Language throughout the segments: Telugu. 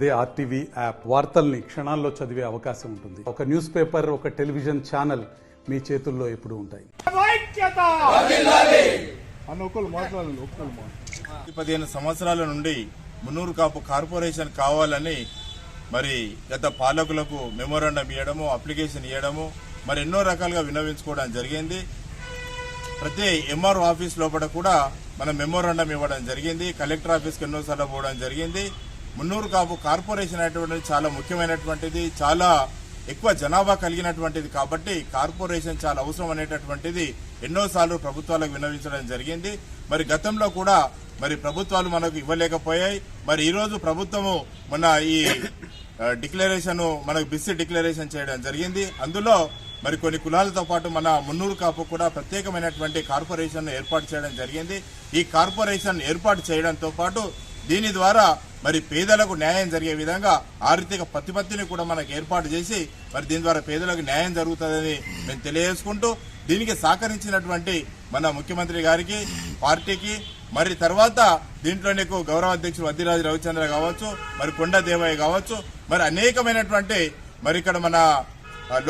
అదే ఆర్టీవీ యాప్ వార్తల్ని క్షణాల్లో చదివే అవకాశం ఉంటుంది. ఒక న్యూస్ పేపర్, ఒక టెలివిజన్ ఛానల్ మీ చేతుల్లో ఎప్పుడూ ఉంటాయి. 15 సంవత్సరాల నుండి మున్నూరు కాపు కార్పొరేషన్ కావాలని మరి గత పాలకులకు మెమోరాండం ఇవ్వడము, అప్లికేషన్ ఇవ్వడము, మరి ఎన్నో రకాలుగా విన్నవించుకోవడం జరిగింది. ప్రతి ఎంఆర్ఓ ఆఫీస్ లోపల కూడా మనం మెమోరాండం ఇవ్వడం జరిగింది. కలెక్టర్ ఆఫీస్కి ఎన్నోసార్లు పోవడం జరిగింది. మున్నూరు కాపు కార్పొరేషన్ అనేటువంటిది చాలా ముఖ్యమైనటువంటిది, చాలా ఎక్కువ జనాభా కలిగినటువంటిది కాబట్టి కార్పొరేషన్ చాలా అవసరం అనేటటువంటిది ఎన్నోసార్లు ప్రభుత్వాలకు విన్నవించడం జరిగింది. మరి గతంలో కూడా మరి ప్రభుత్వాలు మనకు ఇవ్వలేకపోయాయి. మరి ఈ రోజు ప్రభుత్వము మన ఈ డిక్లరేషన్ మనకు బిస్సి డిక్లరేషన్ చేయడం జరిగింది. అందులో మరి కొన్ని కులాలతో పాటు మన మున్నూరు కాపు కూడా ప్రత్యేకమైనటువంటి కార్పొరేషన్ ఏర్పాటు చేయడం జరిగింది. ఈ కార్పొరేషన్ ఏర్పాటు చేయడంతో పాటు దీని ద్వారా మరి పేదలకు న్యాయం జరిగే విధంగా ఆర్థిక ప్రతిపత్తిని కూడా మనకు ఏర్పాటు చేసి మరి దీని ద్వారా పేదలకు న్యాయం జరుగుతుందని మేము తెలియజేసుకుంటూ దీనికి సహకరించినటువంటి మన ముఖ్యమంత్రి గారికి, పార్టీకి, మరి తర్వాత దీంట్లో నీకు గౌరవ అధ్యక్షుడు వద్దిరాజు రవిచంద్ర కావచ్చు, మరి కొండ దేవయ్య కావచ్చు, మరి అనేకమైనటువంటి మరి ఇక్కడ మన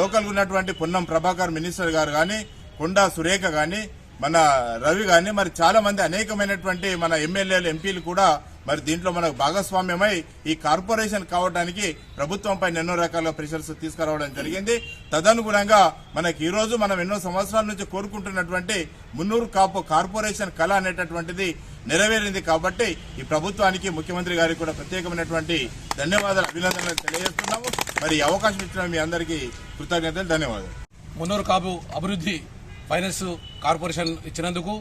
లోకల్ ఉన్నటువంటి పొన్నం ప్రభాకర్ మినిస్టర్ గారు కానీ, కొండా సురేఖ కానీ, మన రవి కానీ, మరి చాలా మంది అనేకమైనటువంటి మన ఎమ్మెల్యేలు, ఎంపీలు కూడా మరి దీంట్లో మనకు భాగస్వామ్యమై ఈ కార్పొరేషన్ కావడానికి ప్రభుత్వంపై ఎన్నో రకాల ప్రెషర్స్ తీసుకురావడం జరిగింది. తదనుగుణంగా మనకి ఈ రోజు మనం ఎన్నో సంవత్సరాల నుంచి కోరుకుంటున్నటువంటి మున్నూరు కాపు కార్పొరేషన్ కళ అనేటటువంటిది నెరవేరింది. కాబట్టి ఈ ప్రభుత్వానికి, ముఖ్యమంత్రి గారికి కూడా ప్రత్యేకమైనటువంటి ధన్యవాదాలు, అభినందనలు తెలియజేస్తున్నాము. మరి ఈ అవకాశం ఇచ్చిన మీ అందరికీ కృతజ్ఞతలు, ధన్యవాదాలు. మున్నూరు కాపు అభివృద్ధి ఫైనాన్స్ కార్పొరేషన్ ఇచ్చినందుకు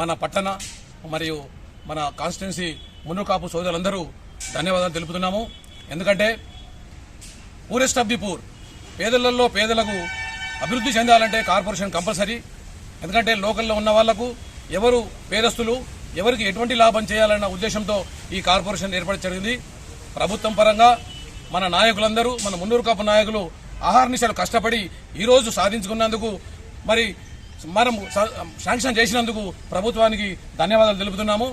మన పట్టణ మరియు మన కాన్స్టిట్యున్సీ మున్నూరు కాపు సోదరులందరూ ధన్యవాదాలు తెలుపుతున్నాము. ఎందుకంటే పూరెస్ట్ ఆఫ్ ది పూర్, పేదలలో పేదలకు అభివృద్ధి చెందాలంటే కార్పొరేషన్ కంపల్సరీ. ఎందుకంటే లోకల్లో ఉన్న వాళ్లకు ఎవరు పేదస్తులు, ఎవరికి ఎటువంటి లాభం చేయాలన్న ఉద్దేశంతో ఈ కార్పొరేషన్ ఏర్పాటు జరిగింది. ప్రభుత్వం పరంగా మన నాయకులందరూ, మన మున్నూరు కాపు నాయకులు ఆహార్నిశలు కష్టపడి ఈరోజు సాధించుకున్నందుకు, మరి మనం శాంక్షన్ చేసినందుకు ప్రభుత్వానికి ధన్యవాదాలు తెలుపుతున్నాము.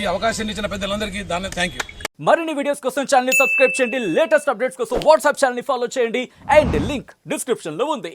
ఈ అవకాశాన్ని ఇచ్చిన పెద్దలందరికీ థ్యాంక్ యూ. మరిన్ని వీడియోస్ కోసం ఛానల్ ని సబ్స్క్రైబ్ చేయండి. లేటెస్ట్ అప్డేట్స్ కోసం వాట్సాప్ ఛానల్ ని ఫాలో చేయండి. అండ్ లింక్ డిస్క్రిప్షన్ లో ఉంది.